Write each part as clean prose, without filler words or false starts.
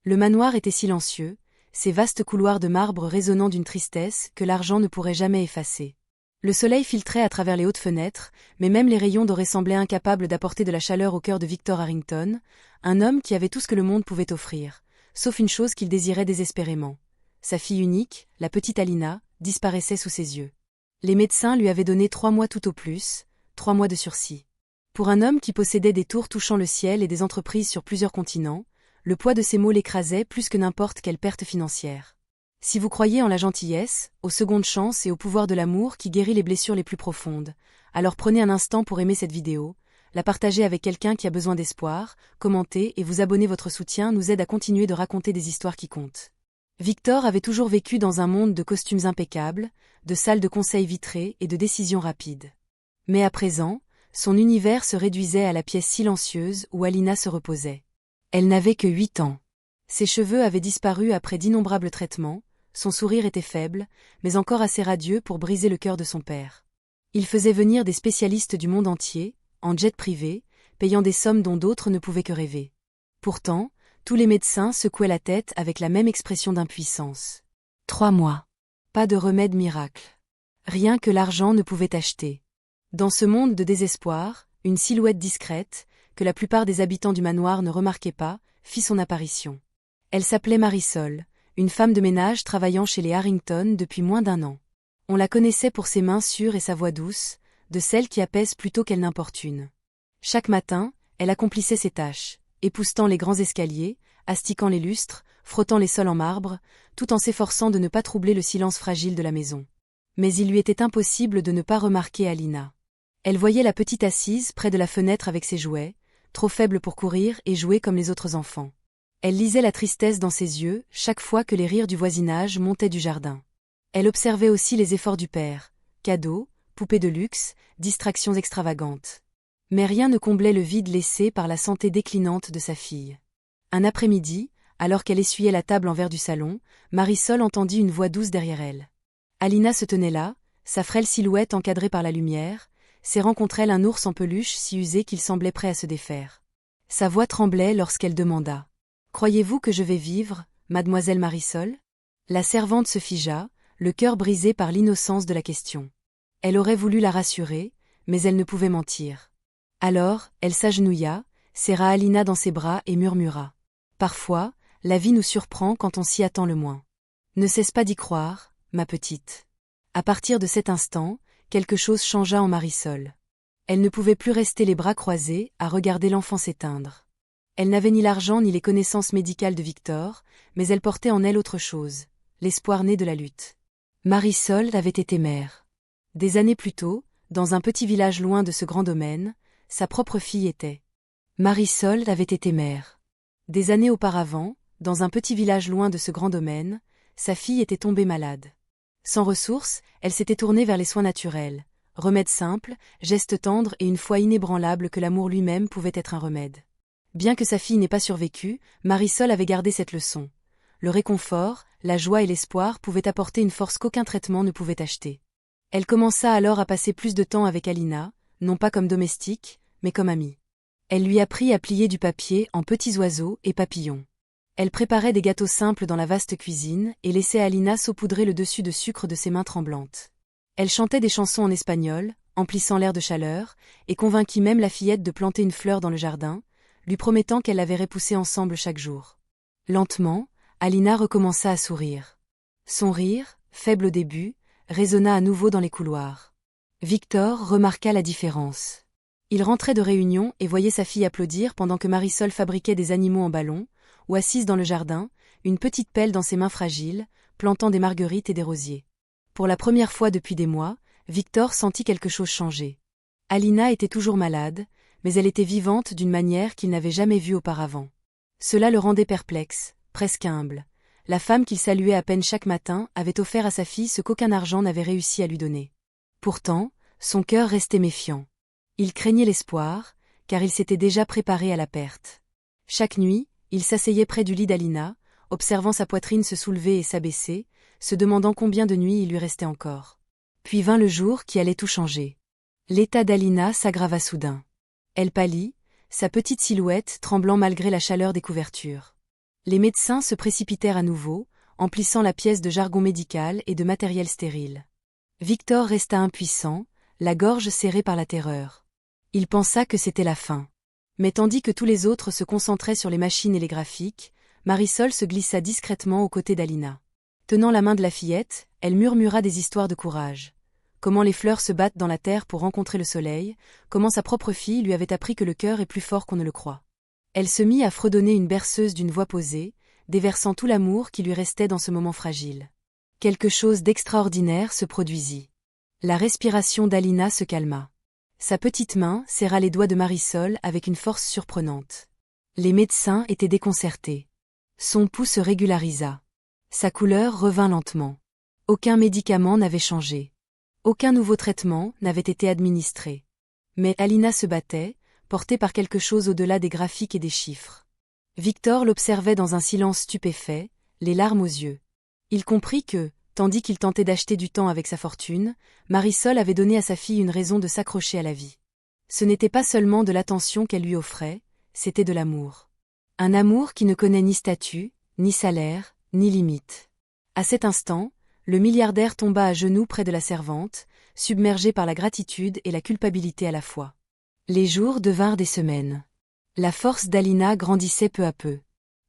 Le manoir était silencieux, ses vastes couloirs de marbre résonnant d'une tristesse que l'argent ne pourrait jamais effacer. Le soleil filtrait à travers les hautes fenêtres, mais même les rayons dorés semblaient incapables d'apporter de la chaleur au cœur de Victor Harrington, un homme qui avait tout ce que le monde pouvait offrir, sauf une chose qu'il désirait désespérément. Sa fille unique, la petite Alina, disparaissait sous ses yeux. Les médecins lui avaient donné 3 mois tout au plus, 3 mois de sursis. Pour un homme qui possédait des tours touchant le ciel et des entreprises sur plusieurs continents, le poids de ces mots l'écrasait plus que n'importe quelle perte financière. Si vous croyez en la gentillesse, aux secondes chances et au pouvoir de l'amour qui guérit les blessures les plus profondes, alors prenez un instant pour aimer cette vidéo, la partager avec quelqu'un qui a besoin d'espoir, commentez et vous abonner. Votre soutien nous aide à continuer de raconter des histoires qui comptent. Victor avait toujours vécu dans un monde de costumes impeccables, de salles de conseil vitrées et de décisions rapides. Mais à présent, son univers se réduisait à la pièce silencieuse où Alina se reposait. Elle n'avait que 8 ans. Ses cheveux avaient disparu après d'innombrables traitements, son sourire était faible, mais encore assez radieux pour briser le cœur de son père. Il faisait venir des spécialistes du monde entier, en jet privé, payant des sommes dont d'autres ne pouvaient que rêver. Pourtant, tous les médecins secouaient la tête avec la même expression d'impuissance. 3 mois. Pas de remède miracle. Rien que l'argent ne pouvait acheter. Dans ce monde de désespoir, une silhouette discrète, que la plupart des habitants du manoir ne remarquaient pas, fit son apparition. Elle s'appelait Marisol, une femme de ménage travaillant chez les Harrington depuis moins d'1 an. On la connaissait pour ses mains sûres et sa voix douce, de celle qui apaise plutôt qu'elle n'importune. Chaque matin, elle accomplissait ses tâches, époussetant les grands escaliers, astiquant les lustres, frottant les sols en marbre, tout en s'efforçant de ne pas troubler le silence fragile de la maison. Mais il lui était impossible de ne pas remarquer Alina. Elle voyait la petite assise près de la fenêtre avec ses jouets, trop faible pour courir et jouer comme les autres enfants. Elle lisait la tristesse dans ses yeux chaque fois que les rires du voisinage montaient du jardin. Elle observait aussi les efforts du père, cadeaux, poupées de luxe, distractions extravagantes. Mais rien ne comblait le vide laissé par la santé déclinante de sa fille. Un après-midi, alors qu'elle essuyait la table en verre du salon, Marisol entendit une voix douce derrière elle. Alina se tenait là, sa frêle silhouette encadrée par la lumière, serrant contre elle un ours en peluche si usé qu'il semblait prêt à se défaire. Sa voix tremblait lorsqu'elle demanda. « Croyez-vous que je vais vivre, mademoiselle Marisol ?» La servante se figea, le cœur brisé par l'innocence de la question. Elle aurait voulu la rassurer, mais elle ne pouvait mentir. Alors, elle s'agenouilla, serra Alina dans ses bras et murmura. « Parfois, la vie nous surprend quand on s'y attend le moins. Ne cesse pas d'y croire, ma petite. » À partir de cet instant, quelque chose changea en Marisol. Elle ne pouvait plus rester les bras croisés à regarder l'enfant s'éteindre. Elle n'avait ni l'argent ni les connaissances médicales de Victor, mais elle portait en elle autre chose, l'espoir né de la lutte. Marisol avait été mère. Des années plus tôt, dans un petit village loin de ce grand domaine, sa propre fille était. Marisol avait été mère. Des années auparavant, dans un petit village loin de ce grand domaine, sa fille était tombée malade. Sans ressources, elle s'était tournée vers les soins naturels, remèdes simples, gestes tendres et une foi inébranlable que l'amour lui-même pouvait être un remède. Bien que sa fille n'ait pas survécu, Marisol avait gardé cette leçon. Le réconfort, la joie et l'espoir pouvaient apporter une force qu'aucun traitement ne pouvait acheter. Elle commença alors à passer plus de temps avec Alina, non pas comme domestique, mais comme amie. Elle lui apprit à plier du papier en petits oiseaux et papillons. Elle préparait des gâteaux simples dans la vaste cuisine et laissait Alina saupoudrer le dessus de sucre de ses mains tremblantes. Elle chantait des chansons en espagnol, emplissant l'air de chaleur, et convainquit même la fillette de planter une fleur dans le jardin, lui promettant qu'elle la verrait pousser ensemble chaque jour. Lentement, Alina recommença à sourire. Son rire, faible au début, résonna à nouveau dans les couloirs. Victor remarqua la différence. Il rentrait de réunion et voyait sa fille applaudir pendant que Marisol fabriquait des animaux en ballon, ou assise dans le jardin, une petite pelle dans ses mains fragiles, plantant des marguerites et des rosiers. Pour la première fois depuis des mois, Victor sentit quelque chose changer. Alina était toujours malade, mais elle était vivante d'une manière qu'il n'avait jamais vue auparavant. Cela le rendait perplexe, presque humble. La femme qu'il saluait à peine chaque matin avait offert à sa fille ce qu'aucun argent n'avait réussi à lui donner. Pourtant, son cœur restait méfiant. Il craignait l'espoir, car il s'était déjà préparé à la perte. Chaque nuit, il s'asseyait près du lit d'Alina, observant sa poitrine se soulever et s'abaisser, se demandant combien de nuits il lui restait encore. Puis vint le jour qui allait tout changer. L'état d'Alina s'aggrava soudain. Elle pâlit, sa petite silhouette tremblant malgré la chaleur des couvertures. Les médecins se précipitèrent à nouveau, emplissant la pièce de jargon médical et de matériel stérile. Victor resta impuissant, la gorge serrée par la terreur. Il pensa que c'était la fin. Mais tandis que tous les autres se concentraient sur les machines et les graphiques, Marisol se glissa discrètement aux côtés d'Alina. Tenant la main de la fillette, elle murmura des histoires de courage. Comment les fleurs se battent dans la terre pour rencontrer le soleil, comment sa propre fille lui avait appris que le cœur est plus fort qu'on ne le croit. Elle se mit à fredonner une berceuse d'une voix posée, déversant tout l'amour qui lui restait dans ce moment fragile. Quelque chose d'extraordinaire se produisit. La respiration d'Alina se calma. Sa petite main serra les doigts de Marisol avec une force surprenante. Les médecins étaient déconcertés. Son pouls se régularisa. Sa couleur revint lentement. Aucun médicament n'avait changé. Aucun nouveau traitement n'avait été administré. Mais Alina se battait, portée par quelque chose au-delà des graphiques et des chiffres. Victor l'observait dans un silence stupéfait, les larmes aux yeux. Il comprit que, tandis qu'il tentait d'acheter du temps avec sa fortune, Marisol avait donné à sa fille une raison de s'accrocher à la vie. Ce n'était pas seulement de l'attention qu'elle lui offrait, c'était de l'amour. Un amour qui ne connaît ni statut, ni salaire, ni limite. À cet instant, le milliardaire tomba à genoux près de la servante, submergé par la gratitude et la culpabilité à la fois. Les jours devinrent des semaines. La force d'Alina grandissait peu à peu.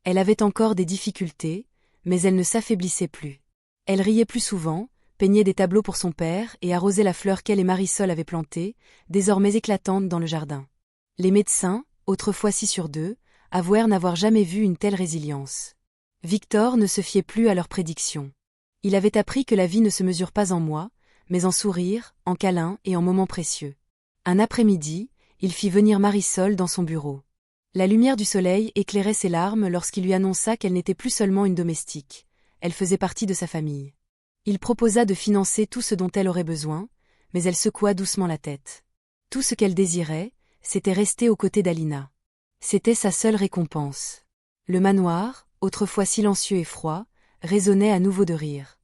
Elle avait encore des difficultés, mais elle ne s'affaiblissait plus. Elle riait plus souvent, peignait des tableaux pour son père et arrosait la fleur qu'elle et Marisol avaient plantée, désormais éclatante dans le jardin. Les médecins, autrefois 6 sur 2, avouèrent n'avoir jamais vu une telle résilience. Victor ne se fiait plus à leurs prédictions. Il avait appris que la vie ne se mesure pas en mois, mais en sourires, en câlins et en moments précieux. Un après-midi, il fit venir Marisol dans son bureau. La lumière du soleil éclairait ses larmes lorsqu'il lui annonça qu'elle n'était plus seulement une domestique, elle faisait partie de sa famille. Il proposa de financer tout ce dont elle aurait besoin, mais elle secoua doucement la tête. Tout ce qu'elle désirait, c'était rester aux côtés d'Alina. C'était sa seule récompense. Le manoir, autrefois silencieux et froid, résonnait à nouveau de rire.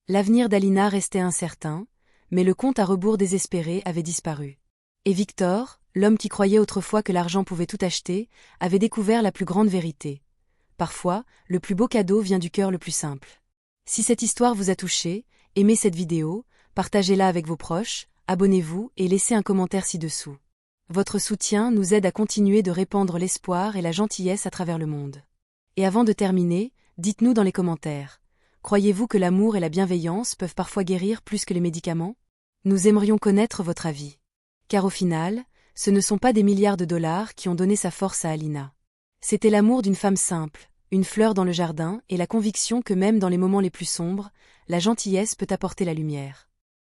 L'avenir d'Alina restait incertain, mais le compte à rebours désespéré avait disparu. Et Victor, l'homme qui croyait autrefois que l'argent pouvait tout acheter, avait découvert la plus grande vérité. Parfois, le plus beau cadeau vient du cœur le plus simple. Si cette histoire vous a touché, aimez cette vidéo, partagez-la avec vos proches, abonnez-vous et laissez un commentaire ci-dessous. Votre soutien nous aide à continuer de répandre l'espoir et la gentillesse à travers le monde. Et avant de terminer, dites-nous dans les commentaires. Croyez-vous que l'amour et la bienveillance peuvent parfois guérir plus que les médicaments? Nous aimerions connaître votre avis. Car au final, ce ne sont pas des milliards de dollars qui ont donné sa force à Alina. C'était l'amour d'une femme simple, une fleur dans le jardin et la conviction que même dans les moments les plus sombres, la gentillesse peut apporter la lumière.